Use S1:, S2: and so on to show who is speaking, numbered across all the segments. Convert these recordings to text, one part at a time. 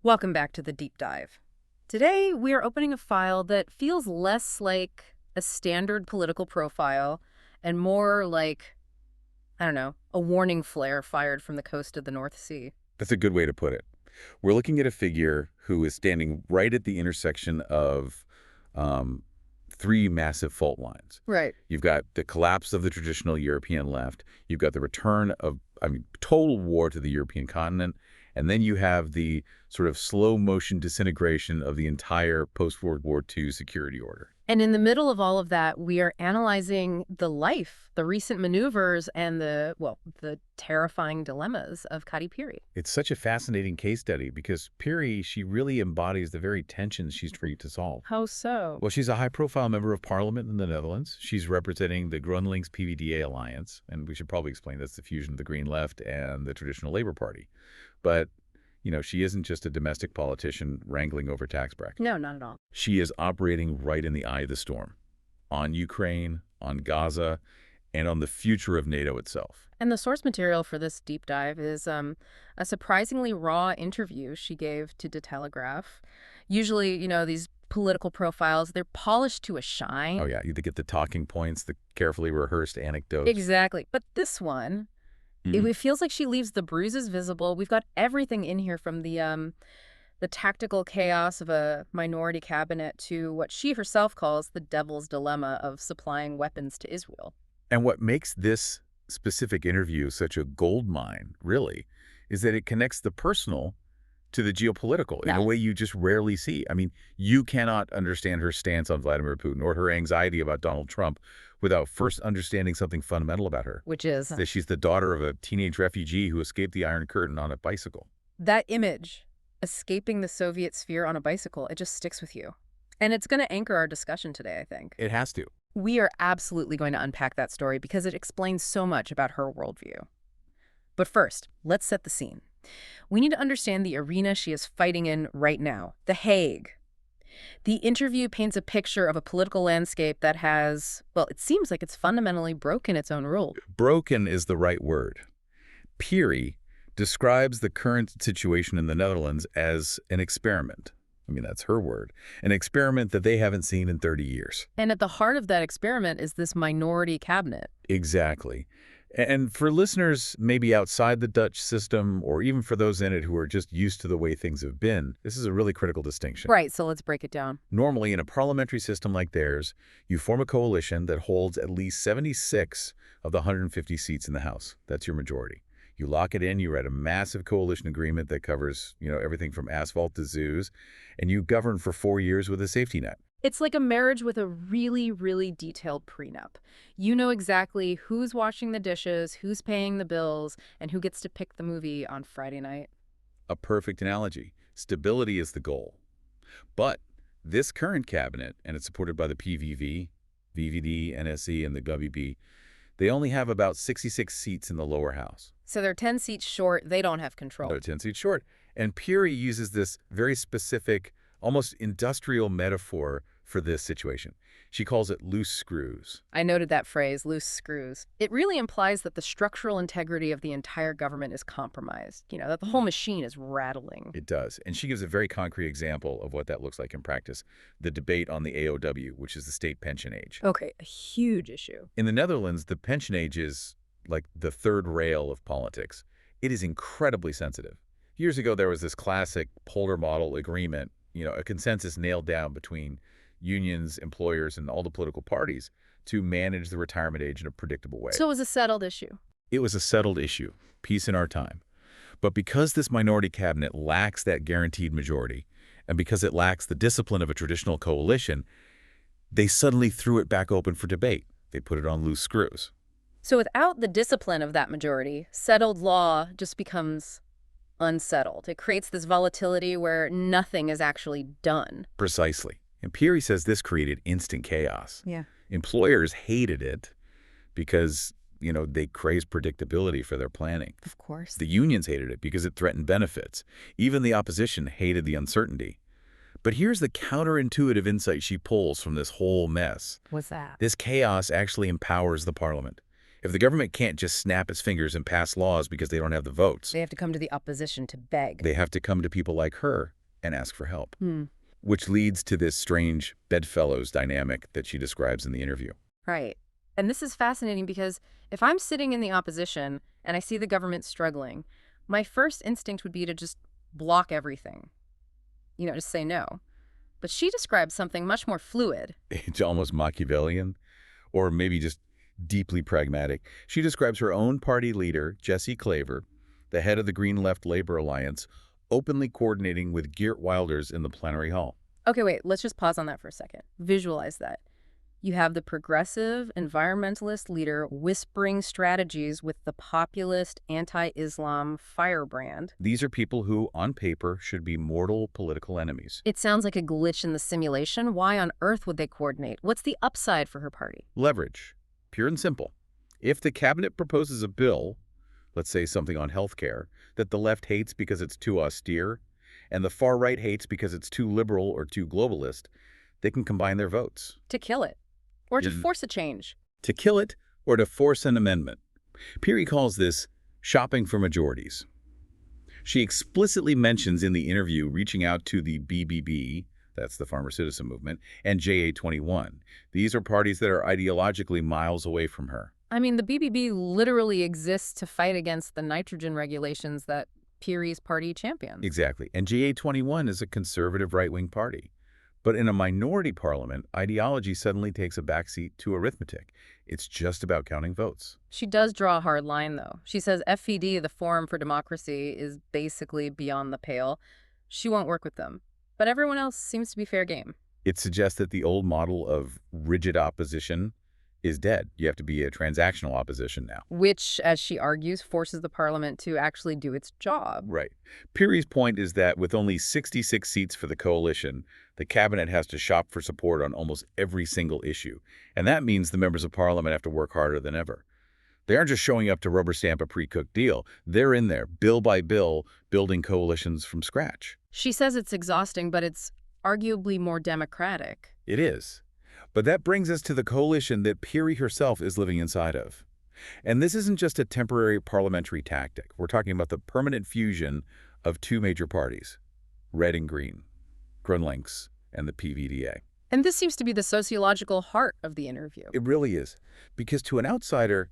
S1: Welcome back to the deep dive. Today, we are opening a file that feels less like a standard political profile and more like, I don't know, a warning flare fired from the coast of the North Sea.
S2: That's a good way to put it. We're looking at a figure who is standing right at the intersection of um, three massive fault lines.
S1: Right.
S2: You've got the collapse of the traditional European left. You've got the return of, total war to the European continent. And then you have the sort of slow motion disintegration of the entire post-World War II security order.
S1: And in the middle of all of that, we are analyzing the recent maneuvers, and the terrifying dilemmas of Kati Piri.
S2: It's such a fascinating case study because Piri, she really embodies the very tensions she's trying to solve.
S1: How so?
S2: Well, she's a high-profile member of parliament in the Netherlands. She's representing the GroenLinks-PvdA alliance, and we should probably explain that's the fusion of the Green Left and the traditional Labour Party. But, she isn't just a domestic politician wrangling over tax brackets.
S1: No, not at all.
S2: She is operating right in the eye of the storm, on Ukraine, on Gaza, and on the future of NATO itself.
S1: And the source material for this deep dive is a surprisingly raw interview she gave to De Telegraaf. Usually, these political profiles, they're polished to a shine.
S2: Oh, yeah. You get the talking points, the carefully rehearsed anecdotes.
S1: Exactly. But this one, it feels like she leaves the bruises visible. We've got everything in here, from the tactical chaos of a minority cabinet to what she herself calls the devil's dilemma of supplying weapons to Israel.
S2: And what makes this specific interview such a goldmine, really, is that it connects the personal to the geopolitical in a way you just rarely see. You cannot understand her stance on Vladimir Putin or her anxiety about Donald Trump without first understanding something fundamental about her.
S1: Which is?
S2: That she's the daughter of a teenage refugee who escaped the Iron Curtain on a bicycle.
S1: That image, escaping the Soviet sphere on a bicycle, it just sticks with you. And it's going to anchor our discussion today, I think.
S2: It has to.
S1: We are absolutely going to unpack that story because it explains so much about her worldview. But first, let's set the scene. We need to understand the arena she is fighting in right now, The Hague. The interview paints a picture of a political landscape that has, it seems like it's fundamentally broken its own rules.
S2: Broken is the right word. Piri describes the current situation in the Netherlands as an experiment. That's her word. An experiment that they haven't seen in 30 years.
S1: And at the heart of that experiment is this minority cabinet.
S2: Exactly. And for listeners maybe outside the Dutch system, or even for those in it who are just used to the way things have been, this is a really critical distinction.
S1: Right, so let's break it down.
S2: Normally, in a parliamentary system like theirs, you form a coalition that holds at least 76 of the 150 seats in the House. That's your majority. You lock it in, you're at a massive coalition agreement that covers, everything from asphalt to zoos, and you govern for 4 years with a safety net.
S1: It's like a marriage with a really, really detailed prenup. You know exactly who's washing the dishes, who's paying the bills, and who gets to pick the movie on Friday night.
S2: A perfect analogy. Stability is the goal. But this current cabinet, and it's supported by the PVV, VVD, NSE, and the WB, they only have about 66 seats in the lower house.
S1: So they're 10 seats short. They don't have control.
S2: They're 10 seats short. And Piri uses this very specific, almost industrial metaphor for this situation. She calls it loose screws.
S1: I noted that phrase, loose screws. It really implies that the structural integrity of the entire government is compromised, that the whole machine is rattling.
S2: It does. And she gives a very concrete example of what that looks like in practice. The debate on the AOW, which is the state pension age.
S1: Okay, a huge issue.
S2: In the Netherlands, the pension age is like the third rail of politics. It is incredibly sensitive. Years ago, there was this classic Polder model agreement, a consensus nailed down between unions, employers, and all the political parties to manage the retirement age in a predictable way.
S1: So it was a settled issue.
S2: It was a settled issue. Peace in our time. But because this minority cabinet lacks that guaranteed majority, and because it lacks the discipline of a traditional coalition, they suddenly threw it back open for debate. They put it on loose screws.
S1: So without the discipline of that majority, settled law just becomes unsettled. It creates this volatility where nothing is actually done.
S2: Precisely. And Piri says this created instant chaos.
S1: Yeah.
S2: Employers hated it because, they crazed predictability for their planning.
S1: Of course.
S2: The unions hated it because it threatened benefits. Even the opposition hated the uncertainty. But here's the counterintuitive insight she pulls from this whole mess.
S1: What's that?
S2: This chaos actually empowers the parliament. If the government can't just snap its fingers and pass laws because they don't have the votes,
S1: They have to come to the opposition to beg.
S2: they have to come to people like her and ask for help,
S1: Hmm.
S2: which leads to this strange bedfellows dynamic that she describes in the interview.
S1: Right. And this is fascinating because if I'm sitting in the opposition and I see the government struggling, my first instinct would be to just block everything, just say no. But she describes something much more fluid.
S2: It's almost Machiavellian, or maybe just deeply pragmatic. She describes her own party leader, Jesse Klaver, the head of the Green Left Labor Alliance, openly coordinating with Geert Wilders in the plenary hall.
S1: Okay, wait, let's just pause on that for a second. Visualize that. You have the progressive environmentalist leader whispering strategies with the populist anti-Islam firebrand.
S2: These are people who, on paper, should be mortal political enemies.
S1: It sounds like a glitch in the simulation. Why on earth would they coordinate? What's the upside for her party?
S2: Leverage. Pure and simple. If the cabinet proposes a bill, let's say something on health care, that the left hates because it's too austere, and the far right hates because it's too liberal or too globalist, they can combine their votes.
S1: To kill it. Or to force a change.
S2: To kill it or to force an amendment. Piri calls this shopping for majorities. She explicitly mentions in the interview reaching out to the BBB, that's the Farmer Citizen Movement, and JA21. These are parties that are ideologically miles away from her.
S1: I mean, the BBB literally exists to fight against the nitrogen regulations that Piri's party champions.
S2: Exactly. And JA21 is a conservative right-wing party. But in a minority parliament, ideology suddenly takes a backseat to arithmetic. It's just about counting votes.
S1: She does draw a hard line, though. She says FVD, the Forum for Democracy, is basically beyond the pale. She won't work with them. But everyone else seems to be fair game.
S2: It suggests that the old model of rigid opposition is dead. You have to be a transactional opposition now.
S1: Which, as she argues, forces the parliament to actually do its job.
S2: Right. Piri's point is that with only 66 seats for the coalition, the cabinet has to shop for support on almost every single issue. And that means the members of parliament have to work harder than ever. They aren't just showing up to rubber stamp a pre-cooked deal. They're in there, bill by bill, building coalitions from scratch.
S1: She says it's exhausting, but it's arguably more democratic.
S2: It is. But that brings us to the coalition that Piri herself is living inside of. And this isn't just a temporary parliamentary tactic. We're talking about the permanent fusion of two major parties, red and green, GroenLinks and the PvdA.
S1: And this seems to be the sociological heart of the interview.
S2: It really is. Because to an outsider,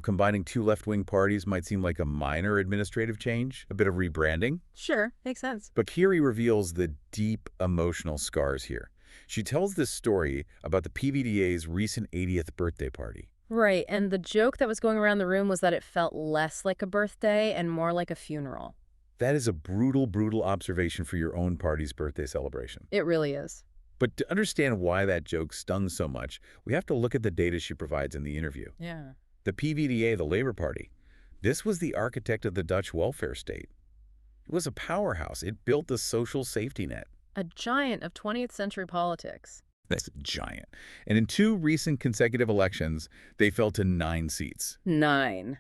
S2: combining two left-wing parties might seem like a minor administrative change, a bit of rebranding.
S1: Sure, makes sense.
S2: But Piri reveals the deep emotional scars here. She tells this story about the PvdA's recent 80th birthday party.
S1: Right, and the joke that was going around the room was that it felt less like a birthday and more like a funeral.
S2: That is a brutal, brutal observation for your own party's birthday celebration.
S1: It really is.
S2: But to understand why that joke stung so much, we have to look at the data she provides in the interview.
S1: Yeah.
S2: The PvdA, the Labour Party, this was the architect of the Dutch welfare state. It was a powerhouse. It built the social safety net.
S1: A giant of 20th century politics.
S2: That's giant. And in two recent consecutive elections, they fell to 9 seats.
S1: 9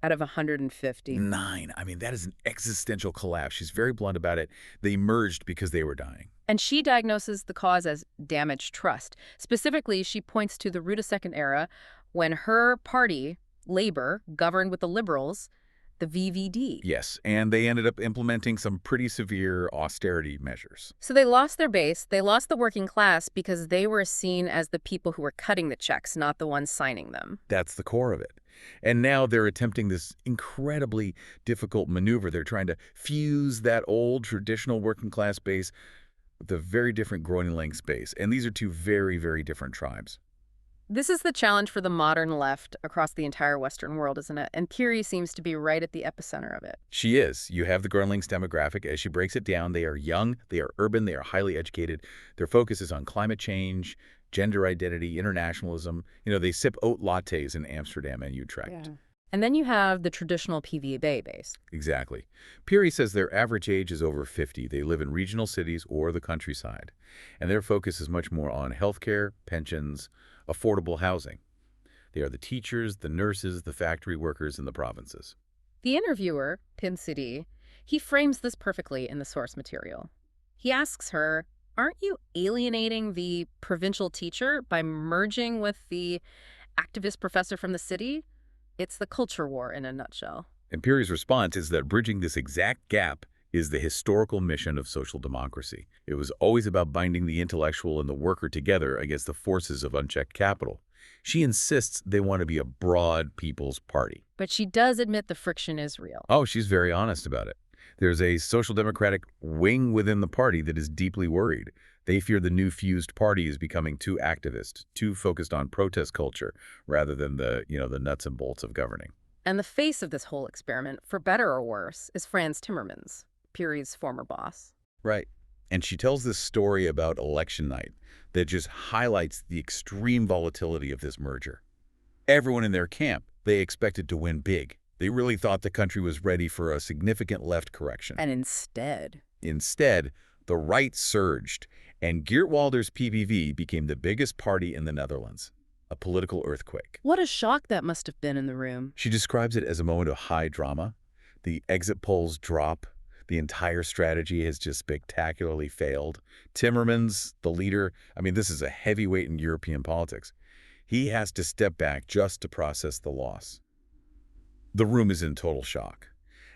S1: out of 150.
S2: 9. I mean, that is an existential collapse. She's very blunt about it. They merged because they were dying.
S1: And she diagnoses the cause as damaged trust. Specifically, she points to the Rutte-Second era when her party, Labour, governed with the Liberals, the VVD.
S2: Yes, and they ended up implementing some pretty severe austerity measures.
S1: So they lost their base, they lost the working class because they were seen as the people who were cutting the checks, not the ones signing them.
S2: That's the core of it. And now they're attempting this incredibly difficult maneuver. They're trying to fuse that old traditional working class base with a very different GroenLinks base. And these are two very, very different tribes.
S1: This is the challenge for the modern left across the entire Western world, isn't it? And Piri seems to be right at the epicenter of it.
S2: She is. You have the GroenLinks demographic. As she breaks it down, they are young, they are urban, they are highly educated. Their focus is on climate change, gender identity, internationalism. They sip oat lattes in Amsterdam and Utrecht.
S1: Yeah. And then you have the traditional PvdA base.
S2: Exactly. Piri says their average age is over 50. They live in regional cities or the countryside. And their focus is much more on healthcare, pensions, affordable housing. They are the teachers, the nurses, the factory workers in the provinces.
S1: The interviewer, Pim Sidi, he frames this perfectly in the source material. He asks her, aren't you alienating the provincial teacher by merging with the activist professor from the city? It's the culture war in a nutshell.
S2: And Piri's response is that bridging this exact gap is the historical mission of social democracy. It was always about binding the intellectual and the worker together against the forces of unchecked capital. She insists they want to be a broad people's party.
S1: But she does admit the friction is real.
S2: Oh, she's very honest about it. There's a social democratic wing within the party that is deeply worried. They fear the new fused party is becoming too activist, too focused on protest culture rather than the nuts and bolts of governing.
S1: And the face of this whole experiment, for better or worse, is Frans Timmermans, Piri's former boss.
S2: Right. And she tells this story about election night that just highlights the extreme volatility of this merger. Everyone in their camp, they expected to win big. They really thought the country was ready for a significant left correction.
S1: And instead,
S2: the right surged, and Geert Wilder's PVV became the biggest party in the Netherlands. A political earthquake.
S1: What a shock that must have been in the room.
S2: She describes it as a moment of high drama. The exit polls drop. The entire strategy has just spectacularly failed. Timmermans, the leader, this is a heavyweight in European politics. He has to step back just to process the loss. The room is in total shock.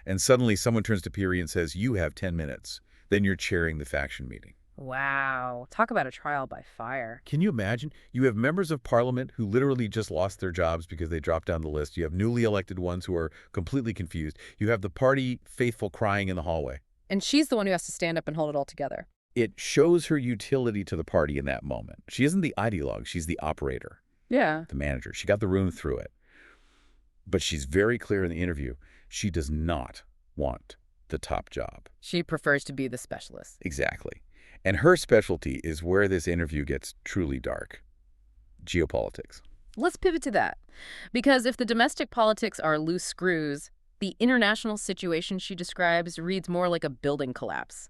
S2: And suddenly someone turns to Piri and says, "You have 10 minutes. Then you're chairing the faction meeting."
S1: Wow. Talk about a trial by fire.
S2: Can you imagine? You have members of parliament who literally just lost their jobs because they dropped down the list. You have newly elected ones who are completely confused. You have the party faithful crying in the hallway.
S1: And she's the one who has to stand up and hold it all together.
S2: It shows her utility to the party in that moment. She isn't the ideologue. She's the operator.
S1: Yeah.
S2: The manager. She got the room through it. But she's very clear in the interview. She does not want the top job.
S1: She prefers to be the specialist.
S2: Exactly. And her specialty is where this interview gets truly dark. Geopolitics.
S1: Let's pivot to that. Because if the domestic politics are loose screws, the international situation she describes reads more like a building collapse.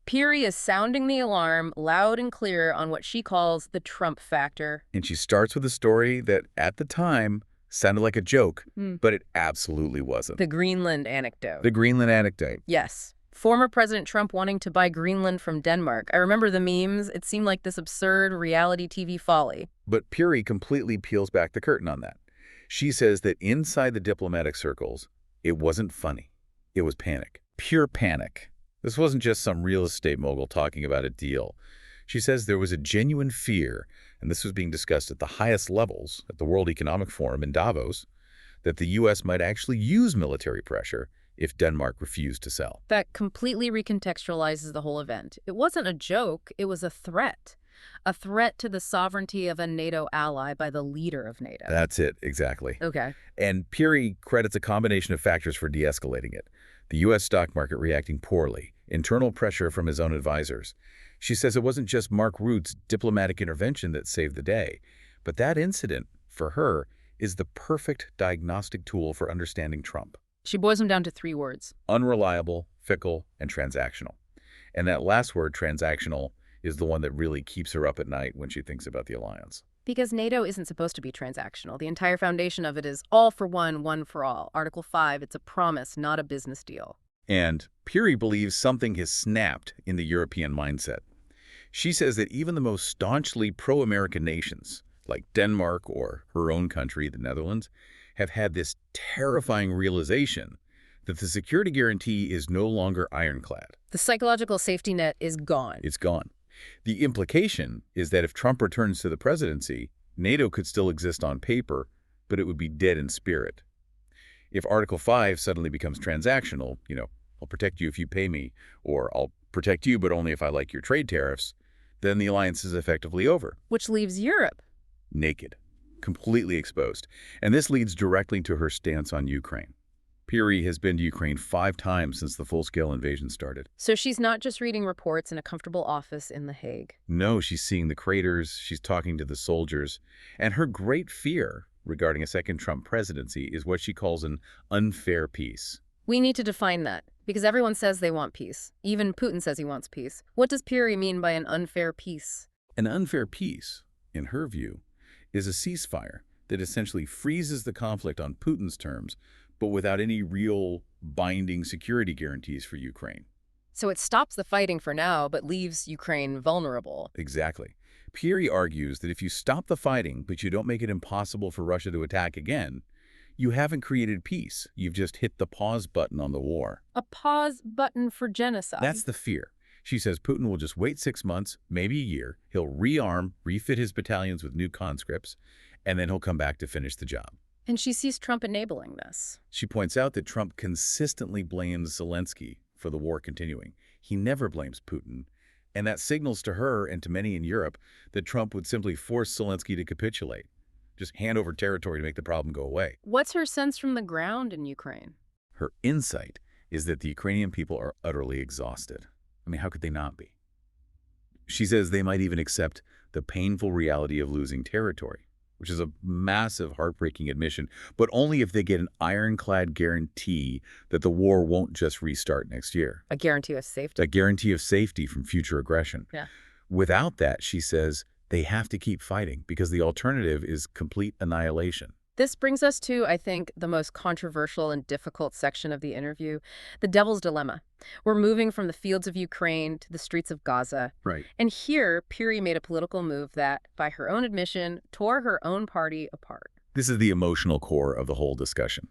S1: Piri is sounding the alarm loud and clear on what she calls the Trump factor.
S2: And she starts with a story that, at the time, sounded like a joke, but it absolutely wasn't.
S1: The Greenland anecdote.
S2: The Greenland anecdote.
S1: Yes. Former President Trump wanting to buy Greenland from Denmark. I remember the memes. It seemed like this absurd reality TV folly.
S2: But Piri completely peels back the curtain on that. She says that inside the diplomatic circles, it wasn't funny. It was panic. Pure panic. This wasn't just some real estate mogul talking about a deal. She says there was a genuine fear, and this was being discussed at the highest levels at the World Economic Forum in Davos, that the U.S. might actually use military pressure if Denmark refused to sell.
S1: That completely recontextualizes the whole event. It wasn't a joke, it was a threat. A threat to the sovereignty of a NATO ally by the leader of NATO.
S2: That's it, exactly.
S1: Okay.
S2: And Piri credits a combination of factors for de-escalating it. The U.S. stock market reacting poorly, internal pressure from his own advisors. She says it wasn't just Mark Rutte's diplomatic intervention that saved the day, but that incident, for her, is the perfect diagnostic tool for understanding Trump.
S1: She boils them down to 3 words.
S2: Unreliable, fickle, and transactional. And that last word, transactional, is the one that really keeps her up at night when she thinks about the alliance.
S1: Because NATO isn't supposed to be transactional. The entire foundation of it is all for one, one for all. Article 5, it's a promise, not a business deal.
S2: And Piri believes something has snapped in the European mindset. She says that even the most staunchly pro-American nations, like Denmark or her own country, the Netherlands, have had this terrifying realization that the security guarantee is no longer ironclad.
S1: The psychological safety net is gone.
S2: It's gone. The implication is that if Trump returns to the presidency, NATO could still exist on paper, but it would be dead in spirit. If Article 5 suddenly becomes transactional, I'll protect you if you pay me, or I'll protect you but only if I like your trade tariffs, then the alliance is effectively over.
S1: Which leaves Europe
S2: naked, completely exposed. And this leads directly to her stance on Ukraine. Piri has been to Ukraine 5 times since the full-scale invasion started.
S1: So she's not just reading reports in a comfortable office in The Hague.
S2: No, she's seeing the craters, she's talking to the soldiers, and her great fear regarding a second Trump presidency is what she calls an unfair peace.
S1: We need to define that, because everyone says they want peace. Even Putin says he wants peace. What does Piri mean by an unfair peace?
S2: An unfair peace, in her view, is a ceasefire that essentially freezes the conflict on Putin's terms, but without any real binding security guarantees for Ukraine.
S1: So it stops the fighting for now, but leaves Ukraine vulnerable.
S2: Exactly. Piri argues that if you stop the fighting, but you don't make it impossible for Russia to attack again, You haven't created peace. You've just hit the pause button on the war.
S1: A pause button for genocide.
S2: That's the fear. She says Putin will just wait 6 months, maybe a year. He'll rearm, refit his battalions with new conscripts, and then he'll come back to finish the job.
S1: And she sees Trump enabling this.
S2: She points out that Trump consistently blames Zelensky for the war continuing. He never blames Putin. And that signals to her and to many in Europe that Trump would simply force Zelensky to capitulate. Just hand over territory to make the problem go away.
S1: What's her sense from the ground in Ukraine?
S2: Her insight is that the Ukrainian people are utterly exhausted. I mean, how could they not be? She says they might even accept the painful reality of losing territory, which is a massive, heartbreaking admission, but only if they get an ironclad guarantee that the war won't just restart next year.
S1: A guarantee of safety.
S2: A guarantee of safety from future aggression.
S1: Yeah.
S2: Without that, she says, they have to keep fighting because the alternative is complete annihilation.
S1: This brings us to, I think, the most controversial and difficult section of the interview, the devil's dilemma. We're moving from the fields of Ukraine to the streets of Gaza.
S2: Right.
S1: And here, Piri made a political move that, by her own admission, tore her own party apart.
S2: This is the emotional core of the whole discussion.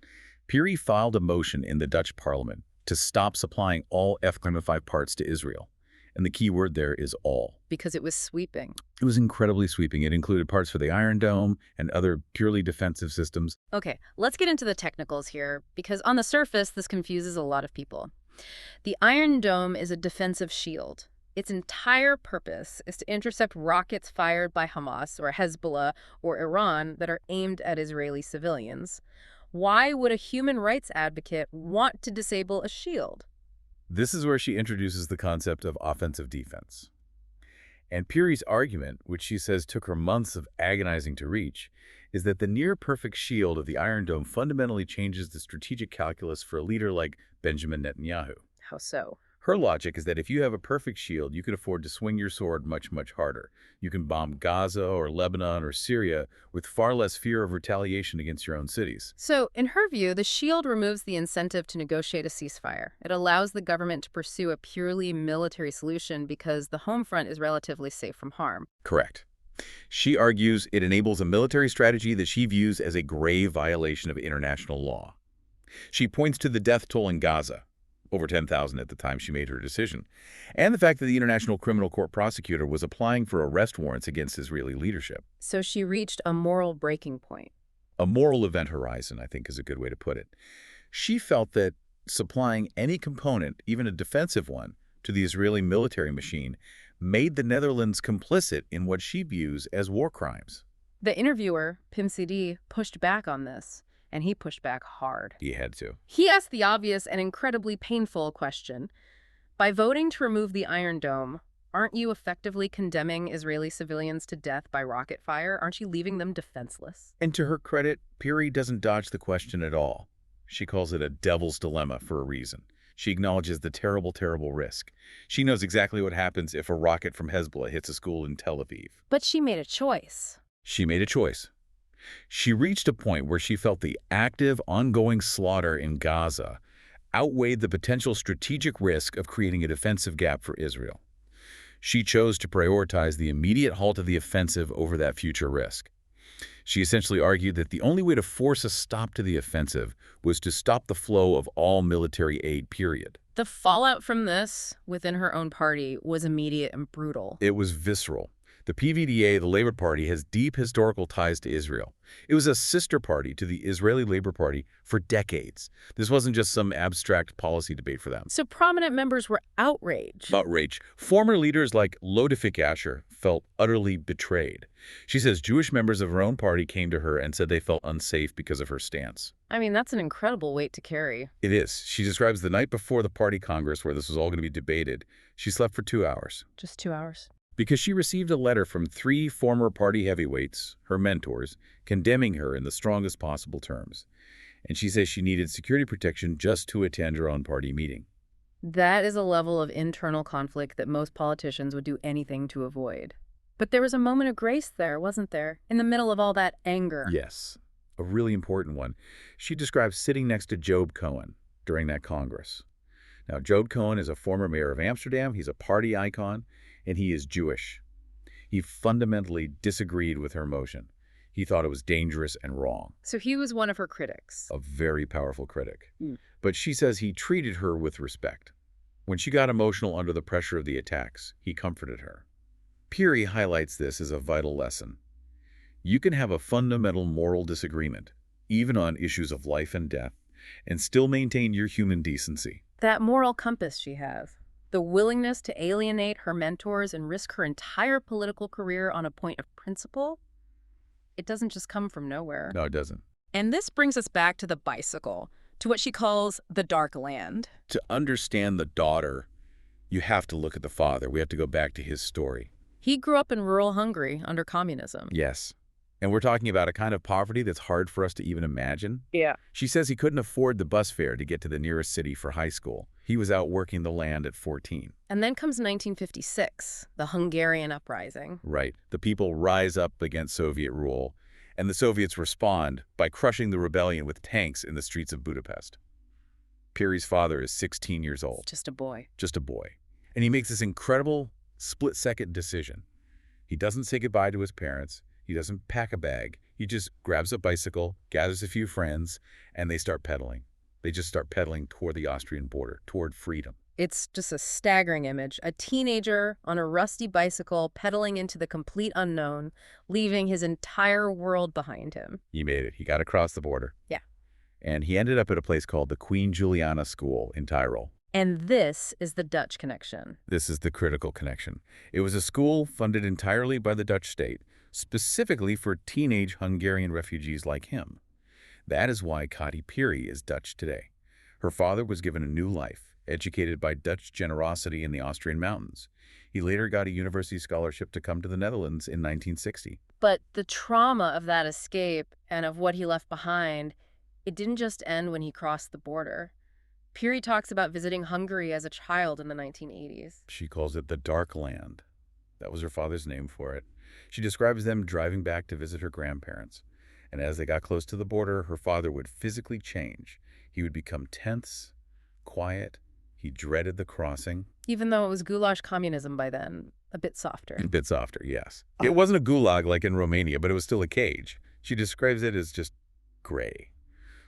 S2: Piri filed a motion in the Dutch parliament to stop supplying all F-35 parts to Israel. And the key word there is all.
S1: Because it was sweeping.
S2: It was incredibly sweeping. It included parts for the Iron Dome and other purely defensive systems.
S1: Okay, let's get into the technicals here, because on the surface, this confuses a lot of people. The Iron Dome is a defensive shield. Its entire purpose is to intercept rockets fired by Hamas or Hezbollah or Iran that are aimed at Israeli civilians. Why would a human rights advocate want to disable a shield?
S2: This is where she introduces the concept of offensive defense. And Piri's argument, which she says took her months of agonizing to reach, is that the near-perfect shield of the Iron Dome fundamentally changes the strategic calculus for a leader like Benjamin Netanyahu.
S1: How so?
S2: Her logic is that if you have a perfect shield, you can afford to swing your sword much, much harder. You can bomb Gaza or Lebanon or Syria with far less fear of retaliation against your own cities.
S1: So, in her view, the shield removes the incentive to negotiate a ceasefire. It allows the government to pursue a purely military solution because the home front is relatively safe from harm.
S2: Correct. She argues it enables a military strategy that she views as a grave violation of international law. She points to the death toll in Gaza, over 10,000 at the time she made her decision, and the fact that the International Criminal Court prosecutor was applying for arrest warrants against Israeli leadership.
S1: So she reached a moral breaking point.
S2: A moral event horizon, I think, is a good way to put it. She felt that supplying any component, even a defensive one, to the Israeli military machine made the Netherlands complicit in what she views as war crimes.
S1: The interviewer, Pim Sidi, pushed back on this. And he pushed back hard.
S2: He had to.
S1: He asked the obvious and incredibly painful question. By voting to remove the Iron Dome, aren't you effectively condemning Israeli civilians to death by rocket fire? Aren't you leaving them defenseless?
S2: And to her credit, Piri doesn't dodge the question at all. She calls it a devil's dilemma for a reason. She acknowledges the terrible, terrible risk. She knows exactly what happens if a rocket from Hezbollah hits a school in Tel Aviv.
S1: But she made a choice.
S2: She made a choice. She reached a point where she felt the active, ongoing slaughter in Gaza outweighed the potential strategic risk of creating a defensive gap for Israel. She chose to prioritize the immediate halt of the offensive over that future risk. She essentially argued that the only way to force a stop to the offensive was to stop the flow of all military aid, period.
S1: The fallout from this within her own party was immediate and brutal.
S2: It was visceral. The PvdA, the Labour Party, has deep historical ties to Israel. It was a sister party to the Israeli Labour Party for decades. This wasn't just some abstract policy debate for them.
S1: So prominent members were outraged.
S2: Outrage. Former leaders like Lodefik Asher felt utterly betrayed. She says Jewish members of her own party came to her and said they felt unsafe because of her stance.
S1: I mean, that's an incredible weight to carry.
S2: It is. She describes the night before the party congress where this was all going to be debated. She slept for 2 hours.
S1: Just 2 hours.
S2: Because she received a letter from 3 former party heavyweights, her mentors, condemning her in the strongest possible terms. And she says she needed security protection just to attend her own party meeting.
S1: That is a level of internal conflict that most politicians would do anything to avoid. But there was a moment of grace there, wasn't there? In the middle of all that anger.
S2: Yes, a really important one. She describes sitting next to Job Cohen during that Congress. Now, Job Cohen is a former mayor of Amsterdam. He's a party icon, and he is Jewish. He fundamentally disagreed with her motion. He thought it was dangerous and wrong.
S1: So he was one of her critics.
S2: A very powerful critic.
S1: Mm.
S2: But she says he treated her with respect. When she got emotional under the pressure of the attacks, he comforted her. Piri highlights this as a vital lesson. You can have a fundamental moral disagreement, even on issues of life and death, and still maintain your human decency.
S1: That moral compass she has. The willingness to alienate her mentors and risk her entire political career on a point of principle, it doesn't just come from nowhere.
S2: No, it doesn't.
S1: And this brings us back to the bicycle, to what she calls the dark land.
S2: To understand the daughter, you have to look at the father. We have to go back to his story.
S1: He grew up in rural Hungary under communism.
S2: Yes. And we're talking about a kind of poverty that's hard for us to even imagine.
S1: Yeah.
S2: She says he couldn't afford the bus fare to get to the nearest city for high school. He was out working the land at 14.
S1: And then comes 1956, the Hungarian uprising.
S2: Right. The people rise up against Soviet rule, and the Soviets respond by crushing the rebellion with tanks in the streets of Budapest. Piri's father is 16 years old.
S1: Just a boy.
S2: Just a boy. And he makes this incredible split-second decision. He doesn't say goodbye to his parents. He doesn't pack a bag. He just grabs a bicycle, gathers a few friends, and they start pedaling. They just start pedaling toward the Austrian border, toward freedom.
S1: It's just a staggering image. A teenager on a rusty bicycle pedaling into the complete unknown, leaving his entire world behind him.
S2: He made it. He got across the border.
S1: Yeah.
S2: And he ended up at a place called the Queen Juliana School in Tyrol.
S1: And this is the Dutch connection.
S2: This is the critical connection. It was a school funded entirely by the Dutch state, specifically for teenage Hungarian refugees like him. That is why Kati Piri is Dutch today. Her father was given a new life, educated by Dutch generosity in the Austrian mountains. He later got a university scholarship to come to the Netherlands in 1960.
S1: But the trauma of that escape and of what he left behind, it didn't just end when he crossed the border. Piri talks about visiting Hungary as a child in the 1980s.
S2: She calls it the Dark Land. That was her father's name for it. She describes them driving back to visit her grandparents. And as they got close to the border, her father would physically change. He would become tense, quiet. He dreaded the crossing.
S1: Even though it was goulash communism by then, a bit softer.
S2: A bit softer, yes. It wasn't a gulag like in Romania, but it was still a cage. She describes it as just gray.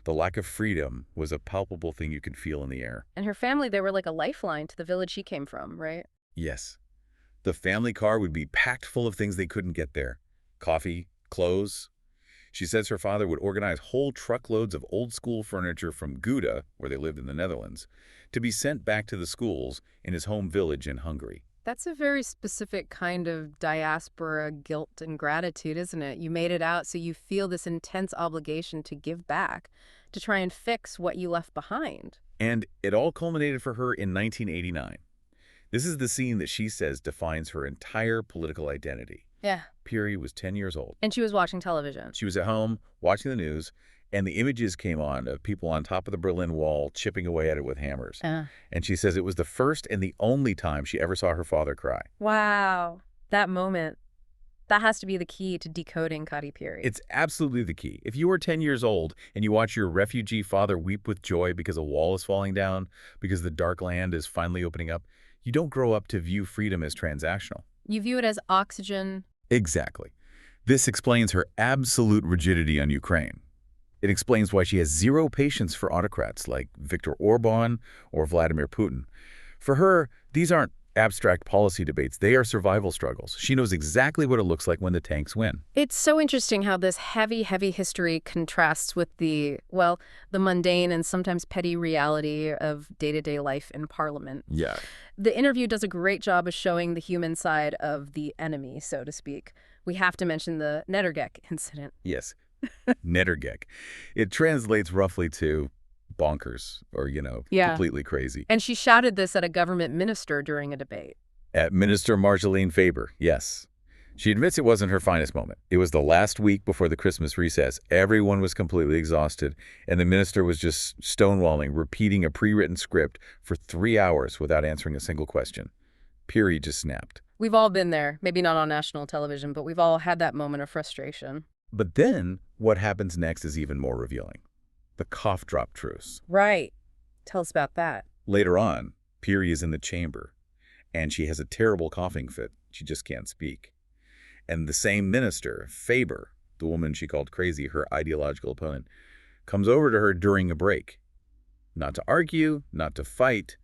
S2: The lack of freedom was a palpable thing you could feel in the air.
S1: And her family, they were like a lifeline to the village she came from, right?
S2: Yes. The family car would be packed full of things they couldn't get there. Coffee, clothes. She says her father would organize whole truckloads of old-school furniture from Gouda, where they lived in the Netherlands, to be sent back to the schools in his home village in Hungary.
S1: That's a very specific kind of diaspora guilt and gratitude, isn't it? You made it out, so you feel this intense obligation to give back, to try and fix what you left behind.
S2: And it all culminated for her in 1989. This is the scene that she says defines her entire political identity.
S1: Yeah.
S2: Piri was 10 years old.
S1: And she was watching television.
S2: She was at home watching the news, and the images came on of people on top of the Berlin Wall chipping away at it with hammers. And she says it was the first and the only time she ever saw her father cry.
S1: Wow. That moment. That has to be the key to decoding Kati Piri.
S2: It's absolutely the key. If you are 10 years old and you watch your refugee father weep with joy because a wall is falling down, because the dark land is finally opening up, you don't grow up to view freedom as transactional.
S1: You view it as oxygen.
S2: Exactly. This explains her absolute rigidity on Ukraine. It explains why she has zero patience for autocrats like Viktor Orban or Vladimir Putin. For her, these aren't abstract policy debates. They are survival struggles. She knows exactly what it looks like when the tanks win.
S1: It's so interesting how this heavy, heavy history contrasts with the mundane and sometimes petty reality of day-to-day life in Parliament.
S2: Yeah.
S1: The interview does a great job of showing the human side of the enemy, so to speak. We have to mention the Nettergek incident.
S2: Yes. Nettergek. It translates roughly to bonkers or, completely crazy.
S1: And she shouted this at a government minister during a debate.
S2: At Minister Marjolaine Faber, yes. She admits it wasn't her finest moment. It was the last week before the Christmas recess. Everyone was completely exhausted, and the minister was just stonewalling, repeating a pre-written script for 3 hours without answering a single question. Piri just snapped.
S1: We've all been there, maybe not on national television, but we've all had that moment of frustration.
S2: But then what happens next is even more revealing. The cough drop truce.
S1: Right. Tell us about that.
S2: Later on, Piri is in the chamber, and she has a terrible coughing fit. She just can't speak. And the same minister, Faber, the woman she called crazy, her ideological opponent, comes over to her during a break. Not to argue, not to fight,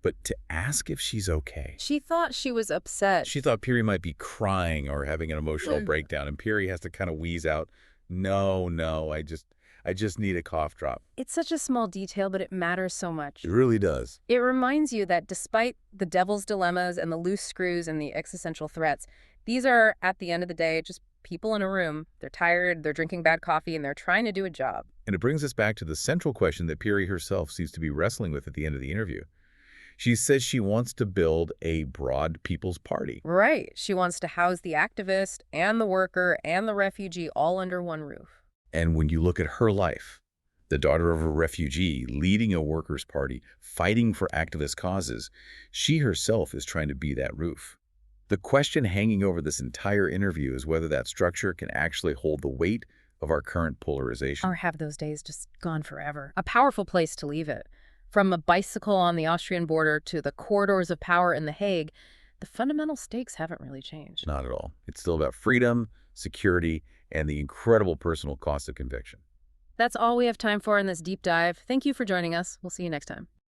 S2: but to ask if she's okay.
S1: She thought she was upset.
S2: She thought Piri might be crying or having an emotional breakdown, and Piri has to kind of wheeze out, no, I just need a cough drop.
S1: It's such a small detail, but it matters so much.
S2: It really does.
S1: It reminds you that despite the devil's dilemmas and the loose screws and the existential threats, these are, at the end of the day, just people in a room. They're tired, they're drinking bad coffee, and they're trying to do a job.
S2: And it brings us back to the central question that Piri herself seems to be wrestling with at the end of the interview. She says she wants to build a broad people's party.
S1: Right. She wants to house the activist and the worker and the refugee all under one roof.
S2: And when you look at her life, the daughter of a refugee, leading a workers' party, fighting for activist causes, she herself is trying to be that roof. The question hanging over this entire interview is whether that structure can actually hold the weight of our current polarization.
S1: Or have those days just gone forever. A powerful place to leave it. From a bicycle on the Austrian border to the corridors of power in The Hague, the fundamental stakes haven't really changed.
S2: Not at all. It's still about freedom, security, and the incredible personal cost of conviction.
S1: That's all we have time for in this deep dive. Thank you for joining us. We'll see you next time.